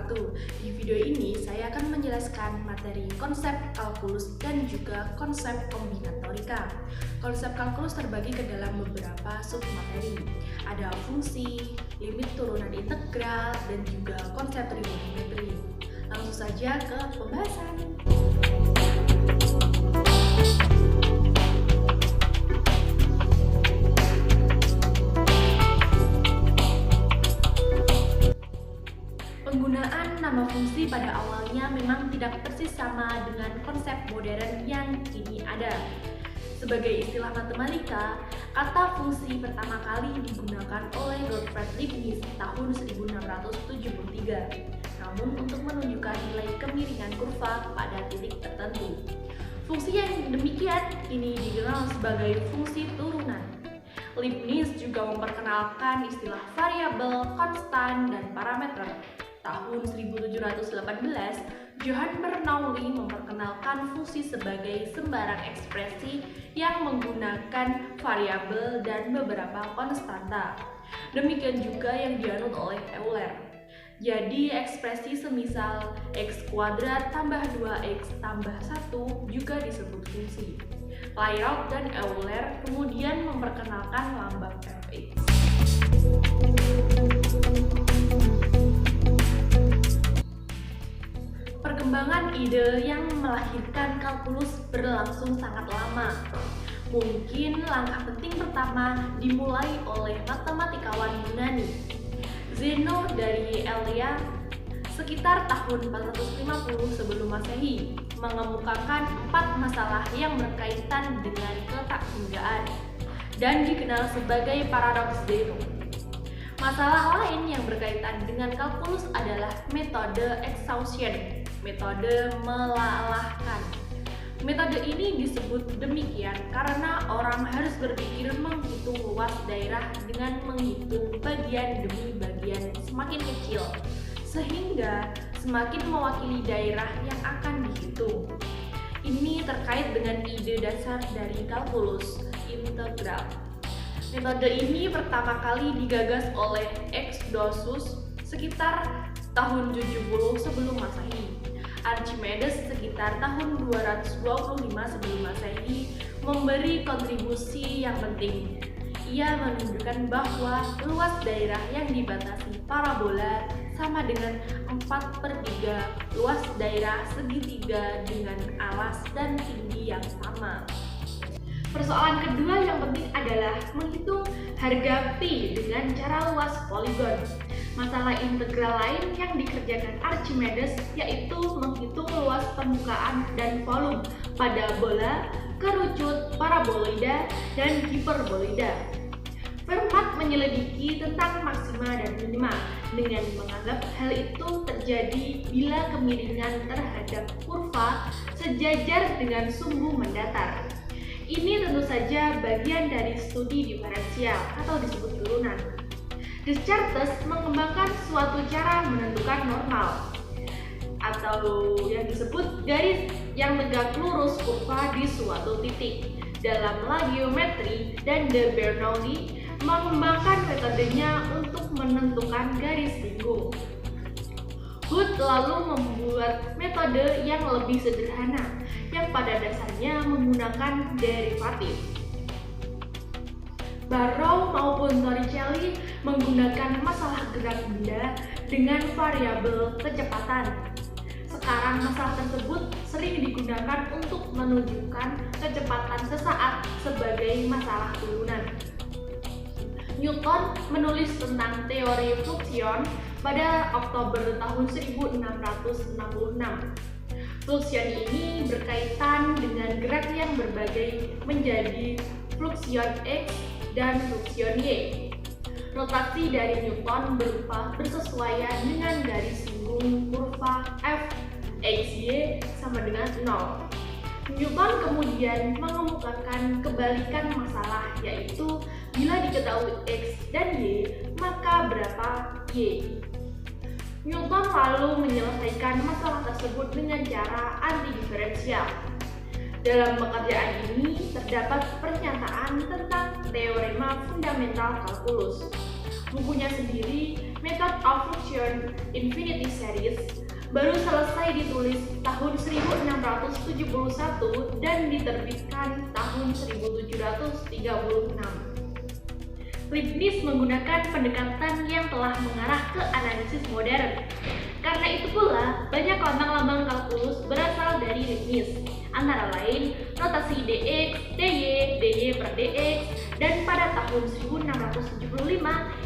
wabarakatuh. Di video ini saya akan menjelaskan materi konsep kalkulus dan juga konsep kombinatorika. Konsep kalkulus terbagi ke dalam beberapa submateri. Ada fungsi, limit turunan integral, dan juga konsep trigonometri. Langsung saja ke pembahasan. Penggunaan nama fungsi pada awalnya memang tidak persis sama dengan konsep modern yang kini ada. Sebagai istilah matematika, kata fungsi pertama kali digunakan oleh Gottfried Leibniz tahun 1673, namun untuk menunjukkan nilai kemiringan kurva pada titik tertentu. Fungsi yang demikian kini dikenal sebagai fungsi turunan. Leibniz juga memperkenalkan istilah variabel, konstan, dan parameter. Tahun 1718, Johann Bernoulli memperkenalkan fungsi sebagai sembarang ekspresi yang menggunakan variabel dan beberapa konstanta. Demikian juga yang dianut oleh Euler. Jadi ekspresi semisal x kuadrat tambah 2x tambah 1 juga disebut fungsi. Clairaut dan Euler kemudian memperkenalkan lambang fx. Perkembangan ide yang melahirkan kalkulus berlangsung sangat lama. Mungkin langkah penting pertama dimulai oleh matematikawan Yunani. Zeno dari Elea sekitar tahun 450 sebelum Masehi mengemukakan 4 masalah yang berkaitan dengan ketaktunggaan dan dikenal sebagai paradoks Zeno. Masalah lain yang berkaitan dengan kalkulus adalah metode exhaustion, metode melalahkan. Metode ini disebut demikian karena orang harus berpikir menghitung luas daerah dengan menghitung bagian demi bagian semakin kecil, sehingga semakin mewakili daerah yang akan dihitung. Ini terkait dengan ide dasar dari kalkulus integral. Metode ini pertama kali digagas oleh Eudoxus sekitar tahun 70 sebelum Masehi. Archimedes sekitar tahun 225 sebelum Masehi memberi kontribusi yang penting. Ia menunjukkan bahwa luas daerah yang dibatasi parabola sama dengan 4/3 luas daerah segitiga dengan alas dan tinggi yang sama. Persoalan kedua yang penting adalah menghitung harga pi dengan cara luas poligon. Masalah integral lain yang dikerjakan Archimedes yaitu menghitung luas permukaan dan volume pada bola, kerucut, paraboloida, dan hiperboloida. Fermat menyelidiki tentang maksima dan minima dengan menganggap hal itu terjadi bila kemiringan terhadap kurva sejajar dengan sumbu mendatar. Ini tentu saja bagian dari studi diferensial atau disebut turunan. Descartes mengembangkan suatu cara menentukan normal atau yang disebut garis yang tegak lurus kurva di suatu titik dalam la geometri, dan de Bernoulli mengembangkan metodenya untuk menentukan garis lingkung. Hood lalu membuat metode yang lebih sederhana yang pada dasarnya menggunakan derivatif. Barrow maupun Torricelli menggunakan masalah gerak benda dengan variabel kecepatan. Sekarang masalah tersebut sering digunakan untuk menunjukkan kecepatan sesaat sebagai masalah turunan. Newton menulis tentang teori fluksion pada Oktober tahun 1666. Fluksion ini berkaitan dengan gerak yang berbagai menjadi fluksion X dan fluksion Y. Notasi dari Newton berupa bersesuaian dengan garis lingkung kurva f x y sama dengan 0. Newton kemudian mengemukakan kebalikan masalah, yaitu bila diketahui x dan y, maka berapa y. Newton lalu menyelesaikan masalah tersebut dengan cara antidiferensial. Dalam pekerjaan ini terdapat pernyataan tentang teorema fundamental kalkulus. Bukunya sendiri, Method of Function Infinity Series, baru selesai ditulis tahun 1671 dan diterbitkan tahun 1736. Leibniz menggunakan pendekatan yang telah mengarah ke analisis modern. Karena itu pula, banyak lambang-lambang kalkulus berasal dari Leibniz, antara lain notasi dx, dy, dy per dx, dan pada tahun 1675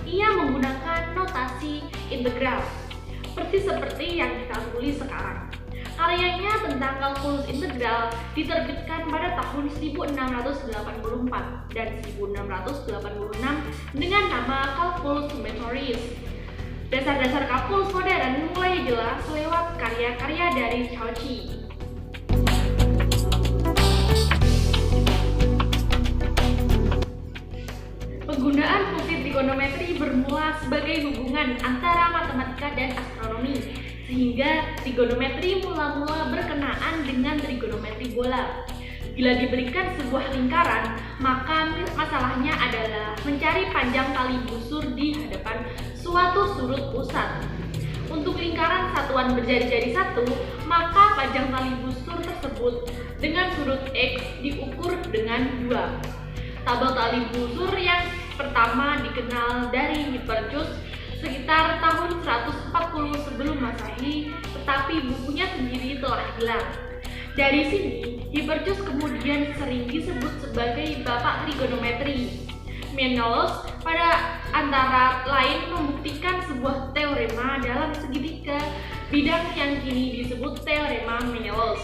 ia menggunakan notasi integral, persis seperti yang kita tulis sekarang. Karyanya tentang kalkulus integral diterbitkan pada tahun 1684 dan 1686 dengan nama Calculus Summatorius. Dasar-dasar kalkulus modern mulai jelas lewat karya-karya dari Cauchy. Penggunaan fungsi trigonometri bermula sebagai hubungan antara matematika dan astronomi, sehingga trigonometri mula-mula berkenaan dengan trigonometri bola. Bila diberikan sebuah lingkaran, maka masalahnya adalah mencari panjang tali busur di hadapan suatu sudut pusat. Untuk lingkaran satuan berjari-jari 1, maka panjang tali busur tersebut dengan sudut X diukur dengan 2. Tabel tali busur yang pertama dikenal dari Hipparchus sekitar tahun 140 sebelum Masehi, tetapi bukunya sendiri telah hilang. Dari sini, Hipparchus kemudian sering disebut sebagai bapak trigonometri. Menelaus pada antara lain membuktikan sebuah teorema dalam segitiga bidang yang kini disebut teorema Menelaus.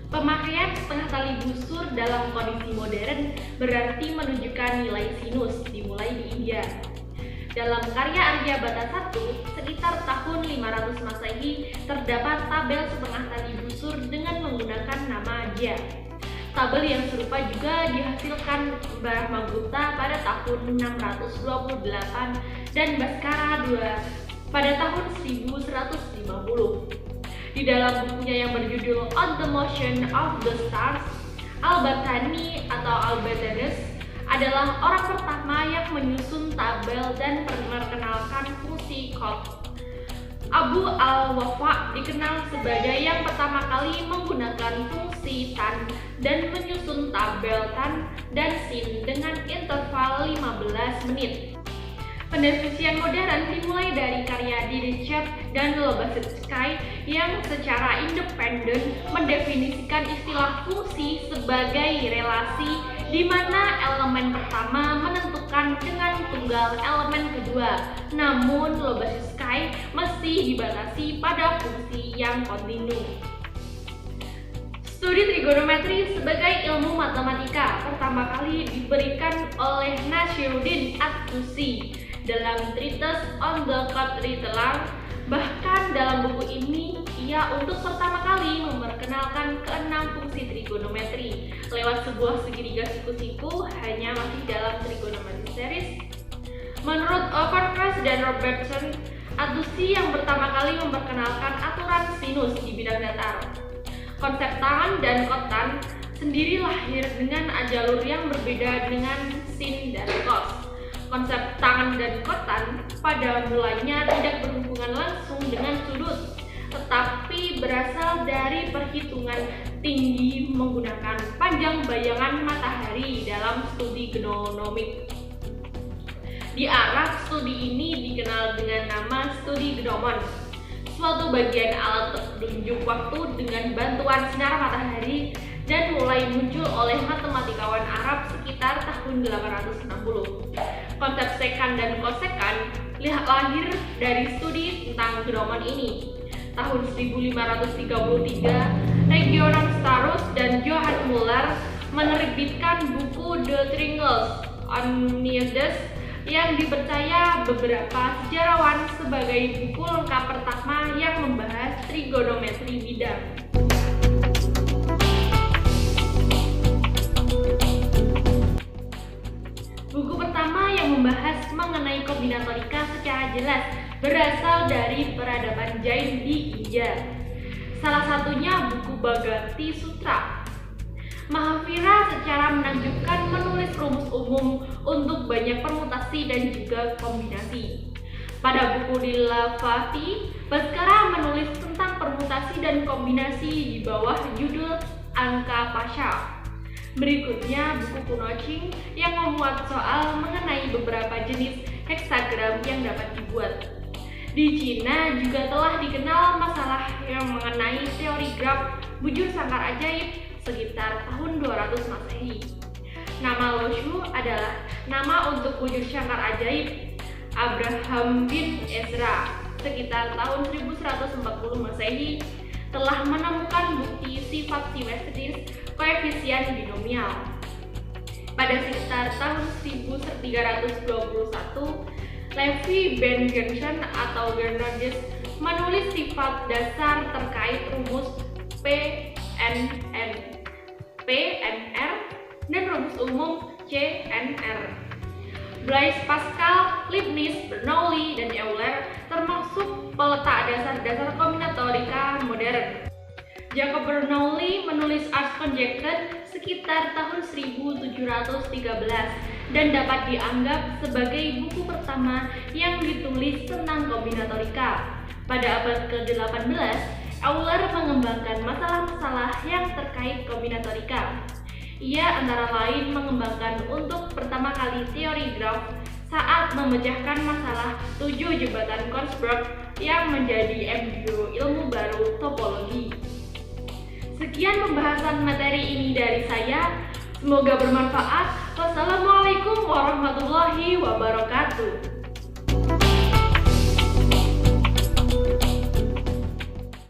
Pemakaian setengah tali busur dalam kondisi modern berarti menunjukkan nilai sinus dimulai di India. Dalam karya Aryabhata I sekitar tahun 500 Masehi terdapat tabel setengah tali busur dengan menggunakan nama Jya. Tabel yang serupa juga dihasilkan Brahmagupta pada tahun 628 dan Bhaskara II pada tahun 1150. Di dalam bukunya yang berjudul On the Motion of the Stars, Al-Battani atau Albertanus adalah orang pertama yang menyusun tabel dan memperkenalkan fungsi cot. Abu al-Wafa dikenal sebagai yang pertama kali menggunakan fungsi tan dan menyusun tabel tan dan sin dengan interval 15 menit. Pendefinisian modern dimulai dari karya Dirichlet dan Lobachevsky yang secara independen mendefinisikan istilah fungsi sebagai relasi di mana elemen pertama menentukan dengan tunggal elemen kedua. Namun Lobachevsky mesti dibatasi pada fungsi yang kontinu. Studi trigonometri sebagai ilmu matematika pertama kali diberikan oleh Nasiruddin at-Tusi dalam Treatise on the Quadrilateral. Bahkan dalam buku ini, ia untuk pertama kali memperkenalkan keenam fungsi trigonometri lewat sebuah segitiga siku-siku hanya masih dalam trigonometry series. Menurut Overcross dan Robertson, At-Tusi yang pertama kali memperkenalkan aturan sinus di bidang datar. Konsep tan dan kotan sendiri lahir dengan jalur yang berbeda dengan sin dan cos. Konsep tan dan kotan pada mulanya tidak berhubungan langsung dengan sudut, tetapi berasal dari perhitungan tinggi menggunakan panjang bayangan matahari dalam studi gnomik. Di Arab, studi ini dikenal dengan nama studi gnomon, suatu bagian alat penunjuk waktu dengan bantuan sinar matahari, dan mulai muncul oleh matematikawan Arab sekitar tahun 860. Konsep sekan dan kosekan lahir dari studi tentang gnomon ini. Tahun 1533, Regionum Starus dan Johann Muller menerbitkan buku The Triangles on Nereus yang dipercaya beberapa sejarawan sebagai buku lengkap pertama yang membahas trigonometri bidang. Buku pertama yang membahas mengenai kombinatorika secara jelas berasal dari peradaban Jain di India. Salah satunya buku Bhagavati Sutra. Mahavira secara menakjubkan menulis rumus umum untuk banyak permutasi dan juga kombinasi. Pada buku Lilavati, Bhaskara menulis tentang permutasi dan kombinasi di bawah judul Angka Pasha. Berikutnya buku Kuno Ching yang memuat soal mengenai beberapa jenis heksagram yang dapat dibuat. Di Cina juga telah dikenal masalah yang mengenai teori graf bujur sangkar ajaib sekitar tahun 200 Masehi. Nama Loshu adalah nama untuk bujur sangkar ajaib Abraham bin Ezra sekitar tahun 1140 Masehi telah menemukan bukti sifat simetris koefisien binomial. Pada sekitar tahun 1321, Levi Ben Gershon atau Gernardus menulis sifat dasar terkait rumus PNR dan rumus umum CNR. Blaise Pascal, Leibniz, Bernoulli, dan Euler termasuk peletak dasar-dasar kombinatorika modern. Jacob Bernoulli menulis Ars Conjecta sekitar tahun 1713 dan dapat dianggap sebagai buku pertama yang ditulis tentang kombinatorika. Pada abad ke-18, Euler mengembangkan masalah-masalah yang terkait kombinatorika. Ia antara lain mengembangkan untuk pertama kali teori graf saat memecahkan masalah 7 jembatan Konsberg yang menjadi embrio ilmu baru topologi. Sekian pembahasan materi ini dari saya. Semoga bermanfaat. Wassalamualaikum warahmatullahi wabarakatuh.